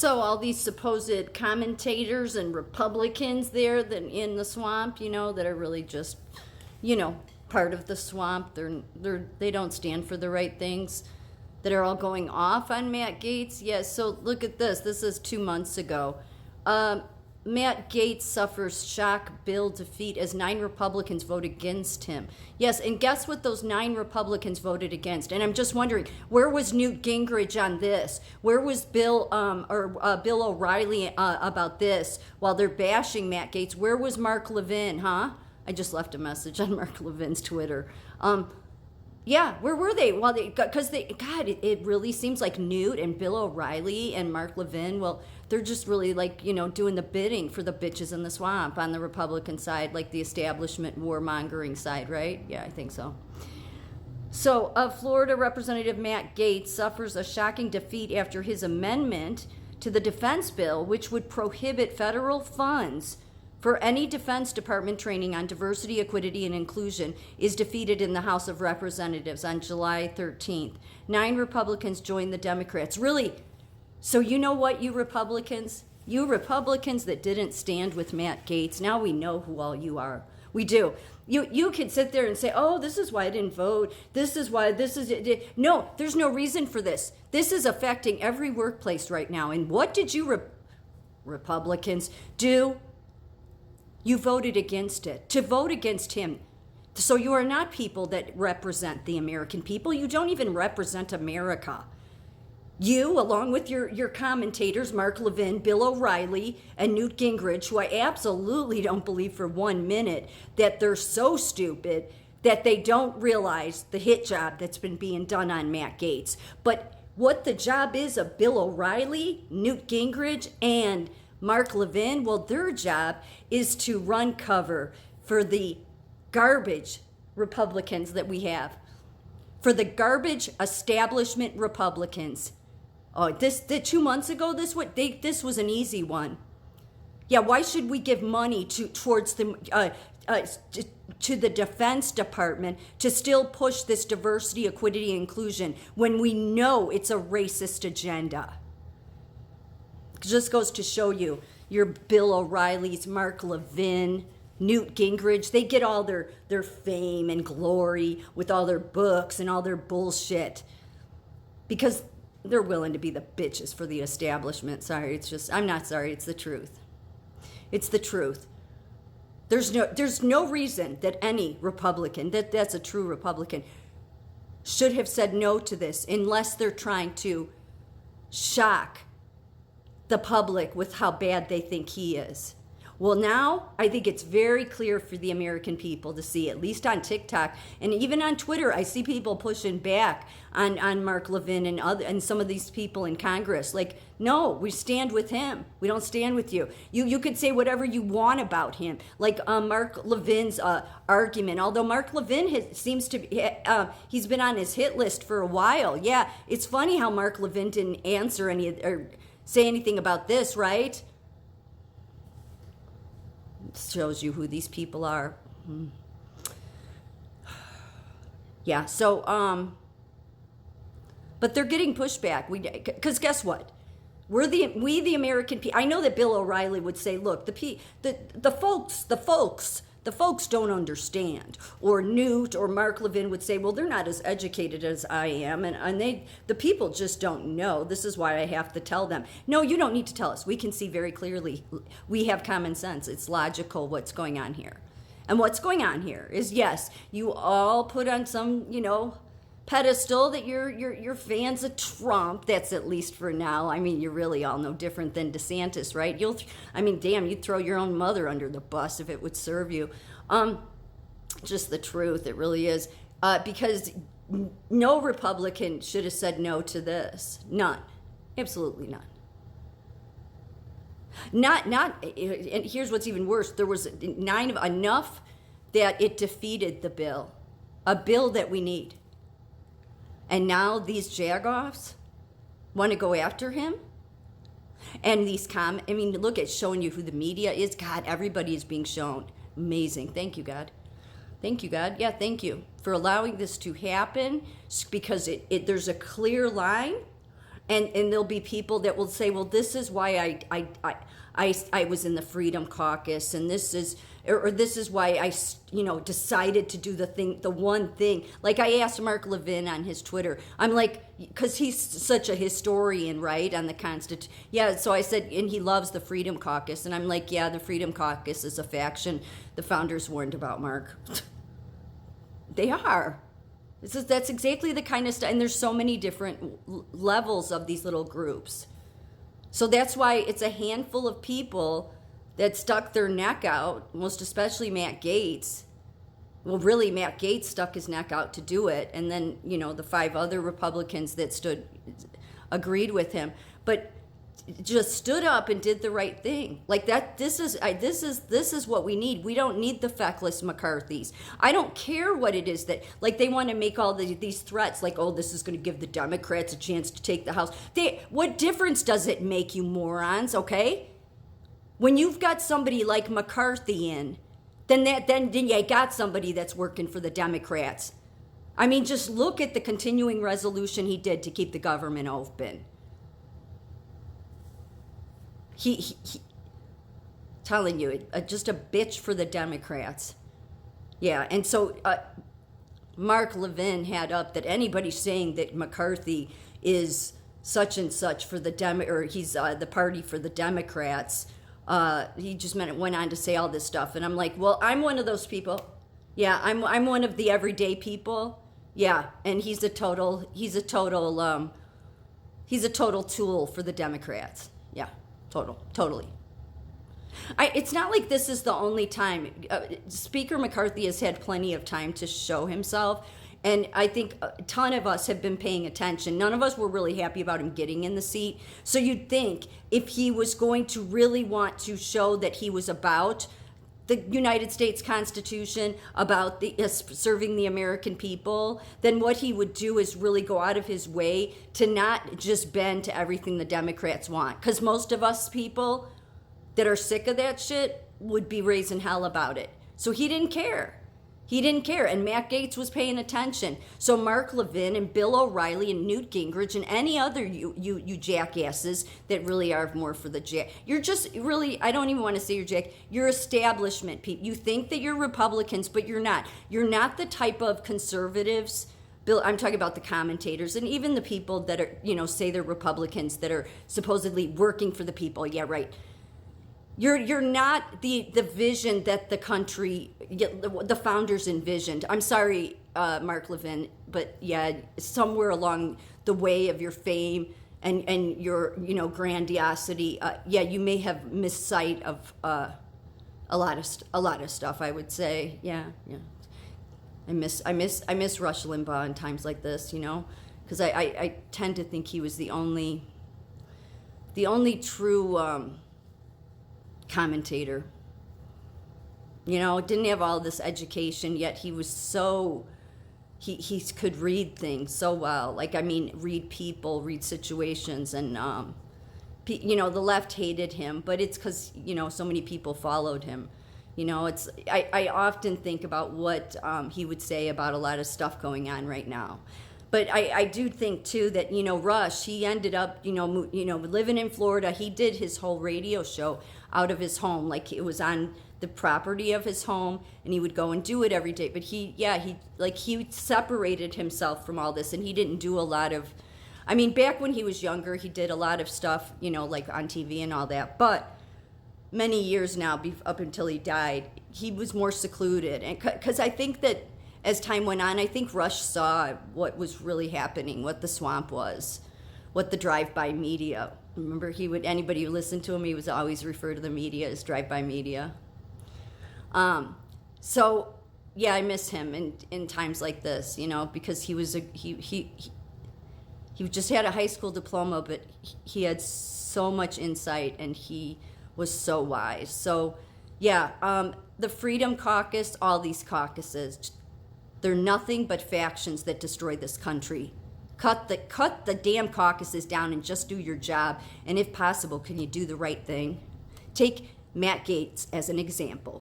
So all these supposed commentators and Republicans there that in the swamp, that are really just, part of the swamp. They don't stand for the right things. That are all going off on Matt Gaetz. Yes. So look at this. This is 2 months ago. Matt Gaetz suffers shock bill defeat as 9 Republicans vote against him. Yes, and guess what those 9 Republicans voted against? And I'm just wondering, where was Newt Gingrich on this? Where was Bill O'Reilly about this while they're bashing Matt Gaetz? Where was Mark Levine, huh? I just left a message on Mark Levine's Twitter. Yeah, where were they? Well, it really seems like Newt and Bill O'Reilly and Mark Levine, well, they're just really doing the bidding for the bitches in the swamp on the Republican side, like the establishment warmongering side, right? Yeah, I think so. So, Florida Representative Matt Gaetz suffers a shocking defeat after his amendment to the defense bill, which would prohibit federal funds for any Defense Department training on diversity, equity, and inclusion, is defeated in the House of Representatives on July 13th. 9 Republicans joined the Democrats. Really? So you know what, you Republicans? You Republicans that didn't stand with Matt Gaetz, now we know who all you are. We do. You can sit there and say, oh, this is why I didn't vote. This is why this is it. No, there's no reason for this. This is affecting every workplace right now. And what did you Republicans do? You voted against it. To vote against him. So you are not people that represent the American people. You don't even represent America. You, along with your commentators, Mark Levine, Bill O'Reilly, and Newt Gingrich, who I absolutely don't believe for 1 minute that they're so stupid that they don't realize the hit job that's been being done on Matt Gaetz. But what the job is of Bill O'Reilly, Newt Gingrich, and Mark Levine, well, their job is to run cover for the garbage Republicans that we have, for the garbage establishment Republicans. Oh, the 2 months ago, this was an easy one. Yeah, why should we give money towards the to the Defense Department to still push this diversity, equity, and inclusion when we know it's a racist agenda? Just goes to show you, your Bill O'Reillys, Mark Levine, Newt Gingrich, they get all their fame and glory with all their books and all their bullshit because they're willing to be the bitches for the establishment. Sorry, I'm not sorry, it's the truth. It's the truth. There's no reason that any Republican, that's a true Republican, should have said no to this unless they're trying to shock the public with how bad they think he is. Well, now I think it's very clear for the American people to see, at least on TikTok and even on Twitter. I see people pushing back on Mark Levine and some of these people in Congress. Like, no, we stand with him. We don't stand with you. You could say whatever you want about him, like Mark Levine's argument. Although Mark Levine seems to he's been on his hit list for a while. Yeah, it's funny how Mark Levine didn't answer or say anything about this, right? Shows you who these people are. Yeah, so but they're getting pushback. Because guess what? We the American people. I know that Bill O'Reilly would say, look, the folks don't understand. Or Newt or Mark Levine would say, well, they're not as educated as I am, and the people just don't know. This is why I have to tell them. No, you don't need to tell us. We can see very clearly. We have common sense. It's logical what's going on here. And what's going on here is, yes, you all put on some, pedestal that you're fans of Trump. That's at least for now. I mean, you're really all no different than DeSantis, right? Damn, you'd throw your own mother under the bus if it would serve you. Just the truth, it really is. Because no Republican should have said no to this. None. Absolutely none. And here's what's even worse. There was enough that it defeated the bill. A bill that we need. And now these jagoffs want to go after him? And look at showing you who the media is. God, everybody is being shown. Amazing. Thank you, God. Thank you, God. Yeah, thank you for allowing this to happen, because there's a clear line, and there'll be people that will say, well, this is why I was in the Freedom Caucus, and this is, or this is why I, decided to do the one thing. Like I asked Mark Levine on his Twitter, I'm like, because he's such a historian, right, on the Constitution. Yeah, so I said, and he loves the Freedom Caucus, and I'm like, yeah, the Freedom Caucus is a faction the founders warned about, Mark. They are. That's exactly the kind of stuff, and there's so many different levels of these little groups. So that's why it's a handful of people that stuck their neck out, most especially Matt Gaetz. Well, really, Matt Gaetz stuck his neck out to do it, and then, the 5 other Republicans that agreed with him, but just stood up and did the right thing. Like that, this is what we need. We don't need the feckless McCarthys. I don't care what it is that, like, they want to make all these threats, like, oh, this is going to give the Democrats a chance to take the House. What difference does it make, you morons, okay? When you've got somebody like McCarthy in, then you got somebody that's working for the Democrats. I mean, just look at the continuing resolution he did to keep the government open. He telling you, just a bitch for the Democrats. Yeah, and so Mark Levine had up that anybody saying that McCarthy is such and such for the or he's the party for the Democrats, he just went on to say all this stuff, and I'm like, well, I'm one of those people. Yeah, I'm one of the everyday people. Yeah, and he's a total tool for the Democrats. Yeah. Totally. It's not like this is the only time. Speaker McCarthy has had plenty of time to show himself, and I think a ton of us have been paying attention. None of us were really happy about him getting in the seat. So you'd think if he was going to really want to show that he was about the United States Constitution, about serving the American people, then what he would do is really go out of his way to not just bend to everything the Democrats want. Because most of us people that are sick of that shit would be raising hell about it. So he didn't care. And Matt Gaetz was paying attention. So Mark Levine and Bill O'Reilly and Newt Gingrich and any other you jackasses that really are more for the you're just really, I don't even want to say you're establishment people. You think that you're Republicans, but you're not. You're not the type of conservatives. Bill, I'm talking about the commentators and even the people that are, say they're Republicans that are supposedly working for the people. Yeah, right. You're not the vision that the country, the founders envisioned. I'm sorry, Mark Levine, but yeah, somewhere along the way of your fame and your grandiosity, you may have missed sight of a lot of stuff. I would say, yeah. I miss Rush Limbaugh in times like this, because I tend to think he was the only true. Commentator, didn't have all this education, yet he was he could read things so well. Read people, read situations, and the left hated him, but it's because so many people followed him. I often think about what he would say about a lot of stuff going on right now. But I do think, too, that, Rush, he ended up, living in Florida. He did his whole radio show out of his home. Like, it was on the property of his home, and he would go and do it every day. But he separated himself from all this, and he didn't do a lot of, back when he was younger, he did a lot of stuff, like on TV and all that. But many years now, up until he died, he was more secluded. And because I think that, as time went on, I think Rush saw what was really happening, what the swamp was, what the drive-by media. Remember, anybody who listened to him, he was always referred to the media as drive-by media. So, yeah, I miss him in times like this, because he was he just had a high school diploma, but he had so much insight and he was so wise. So, yeah, the Freedom Caucus, all these caucuses, they're nothing but factions that destroy this country. Cut the damn caucuses down and just do your job. And if possible, can you do the right thing? Take Matt Gaetz as an example.